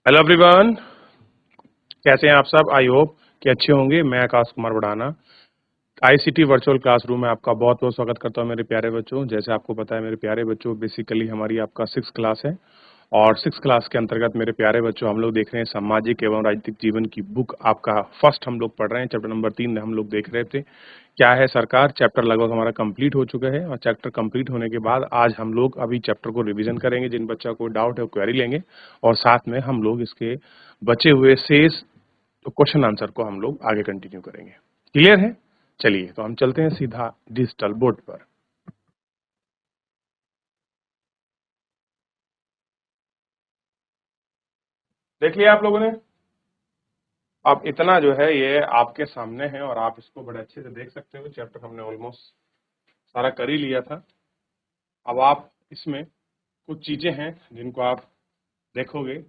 Hello everyone, कैसे हैं आप सब। आई होप कि अच्छे होंगे। मैं आकाश कुमार बढ़ाना आईसीटी वर्चुअल क्लासरूम में आपका बहुत बहुत स्वागत करता हूं मेरे प्यारे बच्चों। जैसे आपको पता है मेरे प्यारे बच्चों, बेसिकली हमारी आपका 6 क्लास है और 6 क्लास के अंतर्गत मेरे प्यारे बच्चों हम लोग देख रहे हैं सामाजिक एवं राजनीतिक जीवन की बुक। आपका फर्स्ट हम लोग पढ़ रहे हैं, चैप्टर नंबर 3 हम लोग देख रहे थे क्या है सरकार। चैप्टर लगभग हमारा कंप्लीट हो चुका है और चैप्टर कंप्लीट होने के बाद आज हम लोग अभी चैप्टर को रिवीजन करेंगे। जिन बच्चा को डाउट है वो क्वेरी लेंगे और साथ में हम लोग इसके बचे हुए शेष क्वेश्चन आंसर को हम लोग आगे कंटिन्यू करेंगे। क्लियर है? चलिए तो हम चलते हैं सीधा डिजिटल बोर्ड पर। देख लिया आप लोगों ने? अब इतना जो है ये आपके सामने है और आप इसको बड़े अच्छे से देख सकते हो। चैप्टर हमने ऑलमोस्ट सारा कर ही लिया था। अब आप इसमें कुछ चीजें हैं जिनको आप देखोगे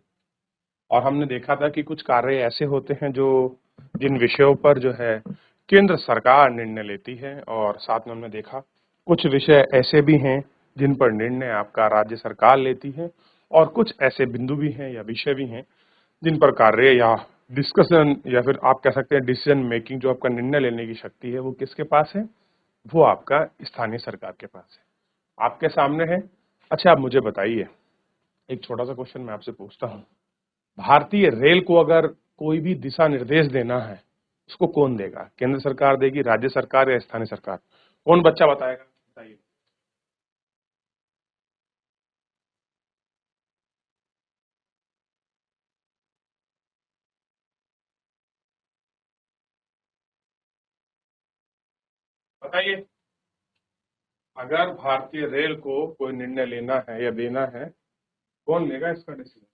और हमने देखा था कि कुछ कार्य ऐसे होते हैं जो जिन विषयों पर जो है केंद्र सरकार निर्णय लेती है और साथ में हमने देखा कुछ विषय ऐसे भी हैं जिन पर निर्णय आपका राज्य सरकार लेती है और कुछ ऐसे बिंदु भी हैं या विषय भी हैं जिन पर कार्य या डिस्कशन या फिर आप कह सकते हैं डिसीजन मेकिंग, जो आपका निर्णय लेने की शक्ति है वो किसके पास है? वो आपका स्थानीय सरकार के पास है, आपके सामने है। अच्छा, आप मुझे बताइए, एक छोटा सा क्वेश्चन मैं आपसे पूछता हूँ। भारतीय रेल को अगर कोई भी दिशा निर्देश देना है, उसको कौन देगा? केंद्र सरकार देगी, राज्य सरकार या स्थानीय सरकार? कौन बच्चा बताएगा? बताइए। बताइए, अगर भारतीय रेल को कोई निर्णय लेना है या देना है, कौन लेगा इसका डिसीजन?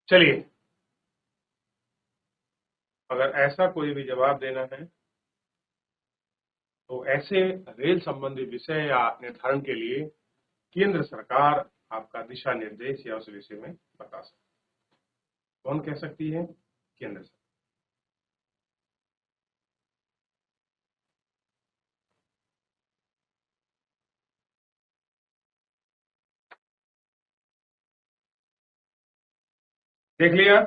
चलिए, अगर ऐसा कोई भी जवाब देना है तो ऐसे रेल संबंधी विषय या निर्धारण के लिए केंद्र सरकार आपका दिशा निर्देश या उस विषय में बता सकती है। कौन कह सकती है? केंद्र सरकार। देख लिया?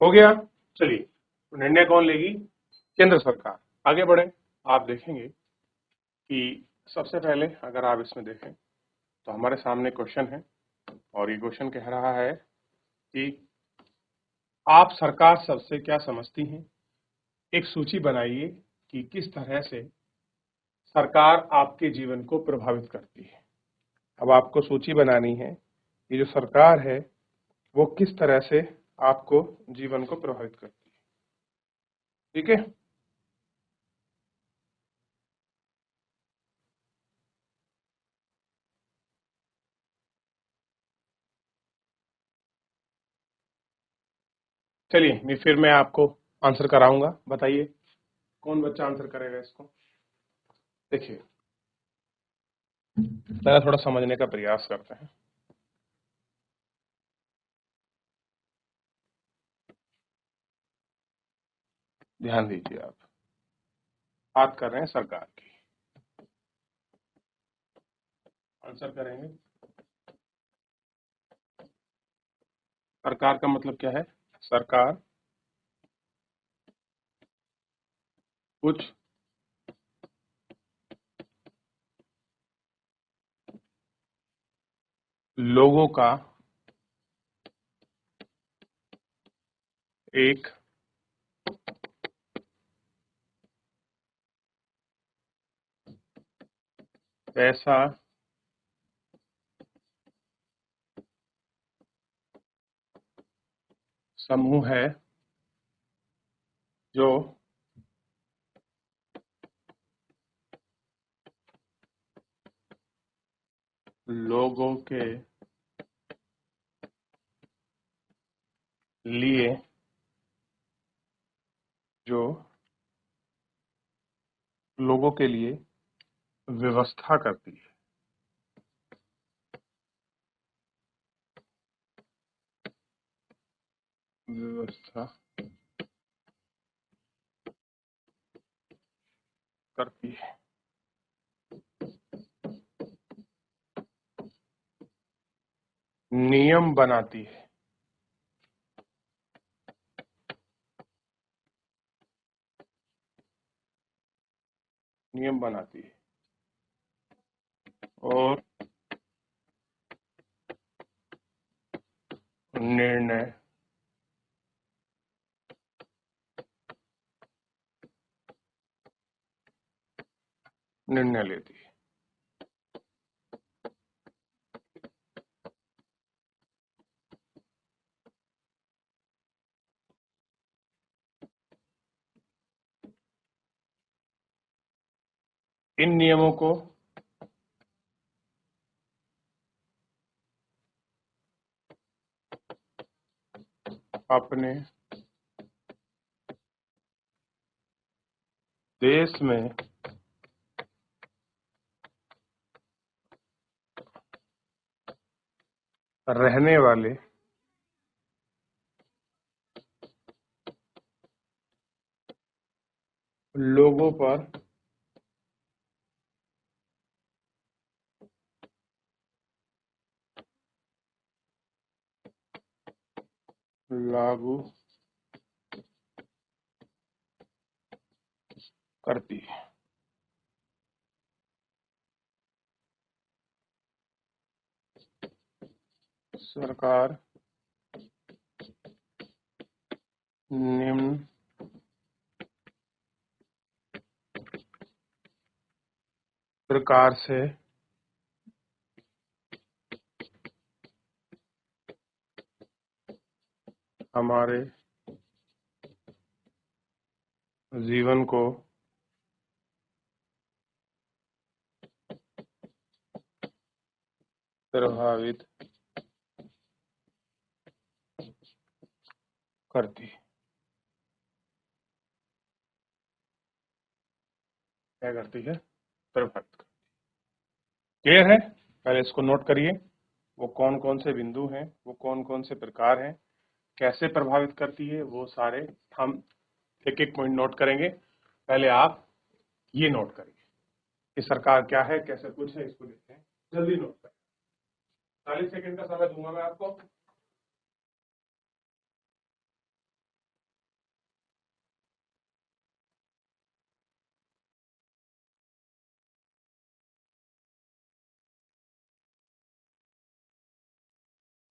हो गया। चलिए, तो निर्णय कौन लेगी? केंद्र सरकार। आगे बढ़े, आप देखेंगे कि सबसे पहले अगर आप इसमें देखें तो हमारे सामने क्वेश्चन है और ये क्वेश्चन कह रहा है कि आप सरकार शब्द से क्या समझती हैं? एक सूची बनाइए कि किस तरह से सरकार आपके जीवन को प्रभावित करती है। अब आपको सूची बनानी है कि जो सरकार है वो किस तरह से आपको जीवन को प्रभावित करती है। ठीक है? चलिए, फिर मैं आपको आंसर कराऊंगा। बताइए, कौन बच्चा आंसर करेगा इसको? देखिए, जरा थोड़ा समझने का प्रयास करते हैं। ध्यान दीजिए, आप बात कर रहे हैं सरकार की। आंसर करेंगे। सरकार का मतलब क्या है? सरकार कुछ लोगों का एक ऐसा समूह है जो लोगों के लिए जो लोगों के लिए व्यवस्था करती है। व्यवस्था करती है। नियम बनाती है। नियम बनाती है और निर्णय लेती है। इन नियमों को अपने देश में रहने वाले लोगों पर लागू करती है। सरकार निम्न प्रकार से हमारे जीवन को प्रभावित करती है। क्या करती है? प्रभावित करती है। क्लियर है? पहले इसको नोट करिए। वो कौन कौन से बिंदु हैं, वो कौन कौन से प्रकार हैं, कैसे प्रभावित करती है, वो सारे हम एक एक पॉइंट नोट करेंगे। पहले आप ये नोट करिए कि सरकार क्या है, कैसे कुछ है, इसको देखते हैं। जल्दी नोट करें। 40 सेकंड का समय दूंगा मैं आपको।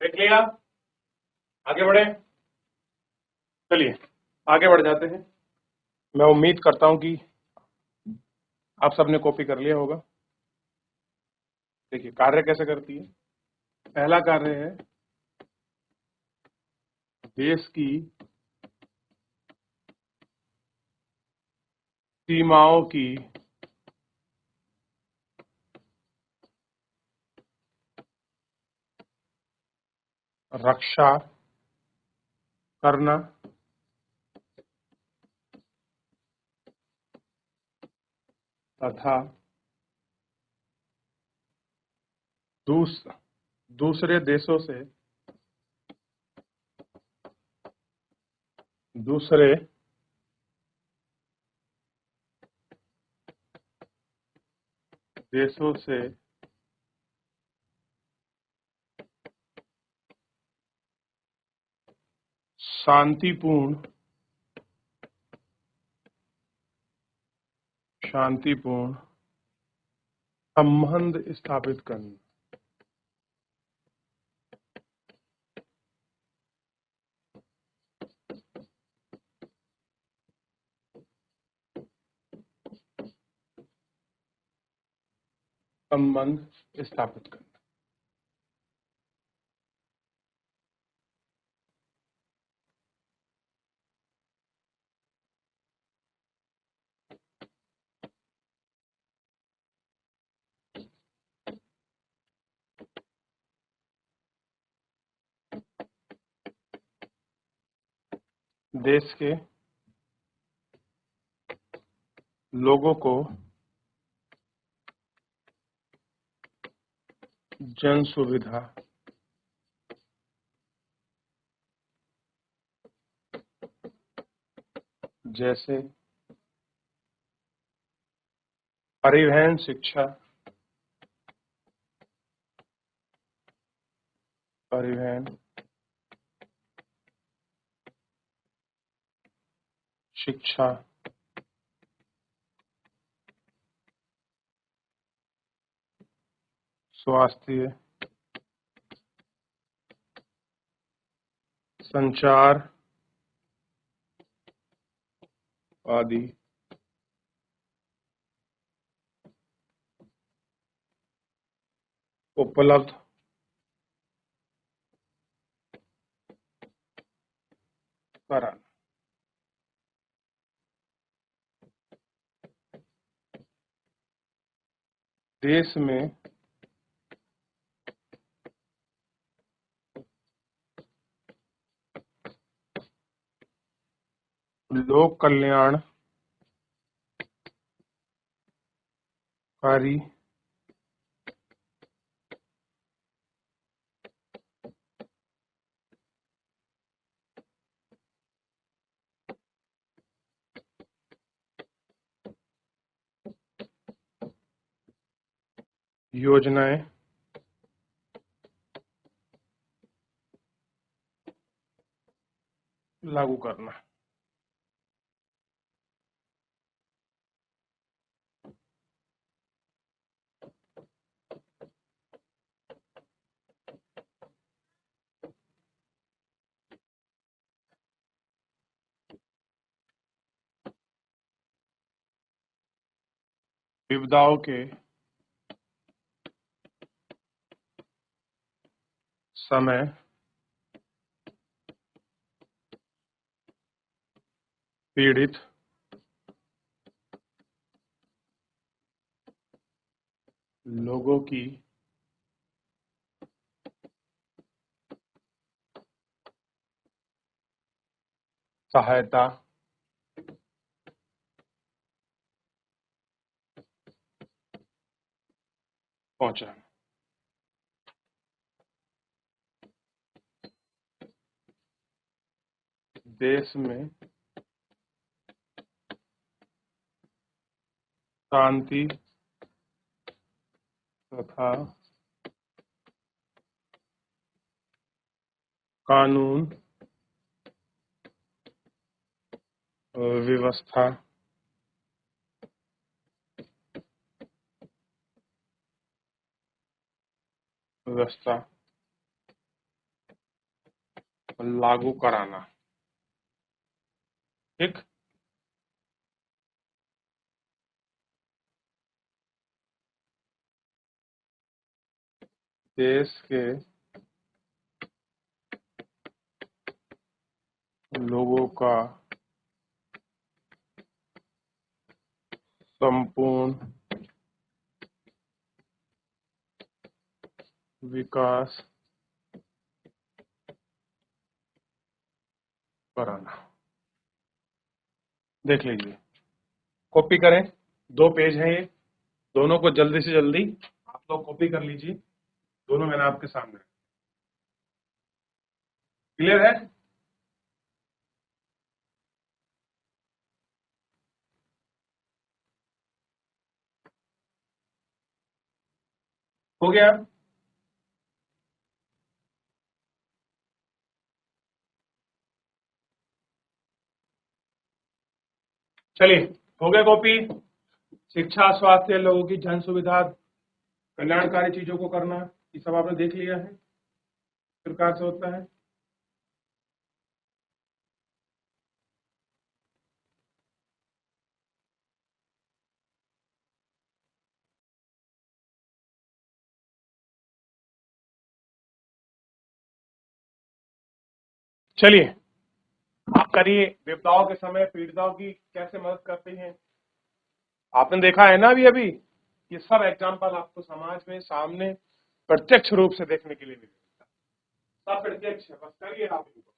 देख लिया? आगे बढ़े? चलिए आगे बढ़ जाते हैं। मैं उम्मीद करता हूं कि आप सबने कॉपी कर लिया होगा। देखिए कार्य कैसे करती है। पहला कार्य है देश की सीमाओं की रक्षा करना तथा दूसरे देशों से दूसरे देशों से शांतिपूर्ण संबंध स्थापित करना। संबंध स्थापित करना। देश के लोगों को जन सुविधा जैसे परिवहन, शिक्षा, परिवहन, शिक्षा, स्वास्थ्य, संचार आदि उपलब्ध कराना। देश में लोक कल्याणकारी योजनाएं लागू करना। विपदाओं के समय पीड़ित लोगों की सहायता पहुंचाना। देश में शांति तथा कानून व्यवस्था व्यवस्था लागू कराना। ठीक। देश के लोगों का संपूर्ण विकास कराना। देख लीजिए, कॉपी करें, 2 पेज हैं ये, दोनों को जल्दी से जल्दी आप लोग कॉपी कर लीजिए। दोनों मैंने आपके सामने। क्लियर है? हो गया? चलिए, हो गया कॉपी। शिक्षा, स्वास्थ्य, लोगों की जन सुविधा, कल्याणकारी चीजों को करना, ये सब आपने देख लिया है किस प्रकार से होता है। चलिए, आप करिए। विपदाओं के समय पीड़िताओं की कैसे मदद करते हैं आपने देखा है ना अभी अभी। ये सब एग्जाम्पल आपको समाज में सामने प्रत्यक्ष रूप से देखने के लिए मिलेगा। सब प्रत्यक्ष है, बस करिए आप इनको।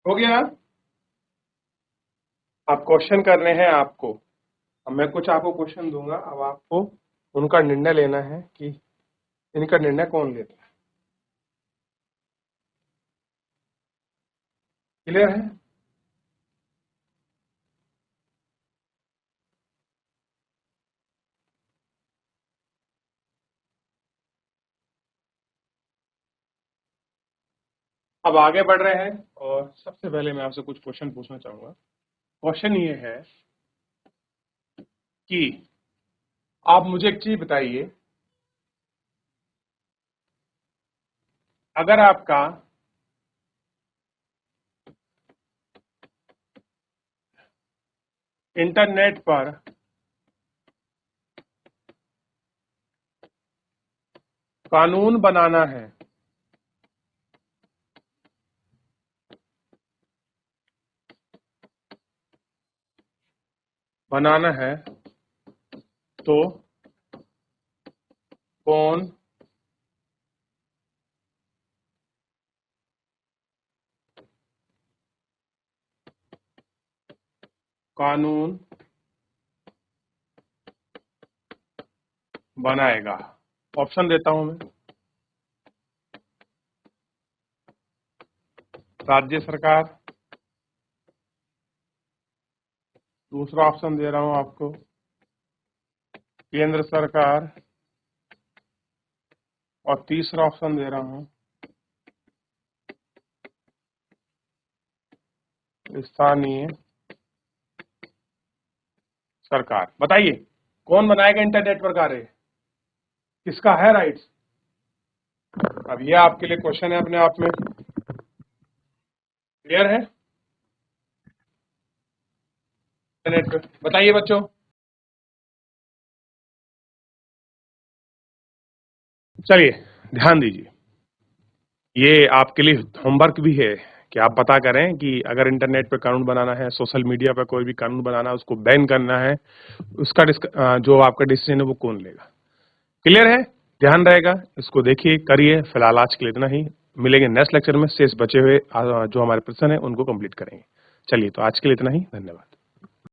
हो गया। अब क्वेश्चन करने हैं आपको। अब मैं कुछ आपको क्वेश्चन दूंगा, अब आपको उनका निर्णय लेना है कि इनका निर्णय कौन लेता है। क्लियर है? अब आगे बढ़ रहे हैं और सबसे पहले मैं आपसे कुछ क्वेश्चन पूछना चाहूंगा। क्वेश्चन ये है कि आप मुझे एक चीज बताइए, अगर आपका इंटरनेट पर कानून बनाना है, तो कौन कानून बनाएगा? ऑप्शन देता हूं मैं। राज्य सरकार, दूसरा ऑप्शन दे रहा हूं आपको केंद्र सरकार, और तीसरा ऑप्शन दे रहा हूं स्थानीय सरकार। बताइए कौन बनाएगा इंटरनेट पर कार्य, किसका है राइट्स? अब ये आपके लिए क्वेश्चन है अपने आप में। क्लियर है? इंटरनेट पे बताइए बच्चों। चलिए ध्यान दीजिए, ये आपके लिए होमवर्क भी है कि आप पता करें कि अगर इंटरनेट पे कानून बनाना है, सोशल मीडिया पे कोई भी कानून बनाना है, उसको बैन करना है, उसका जो आपका डिसीजन है वो कौन लेगा। क्लियर है? ध्यान रहेगा, इसको देखिए, करिए। फिलहाल आज के लिए इतना ही, मिलेंगे नेक्स्ट लेक्चर में। शेष बचे हुए जो हमारे प्रश्न है उनको कंप्लीट करेंगे। चलिए, तो आज के लिए इतना ही, धन्यवाद।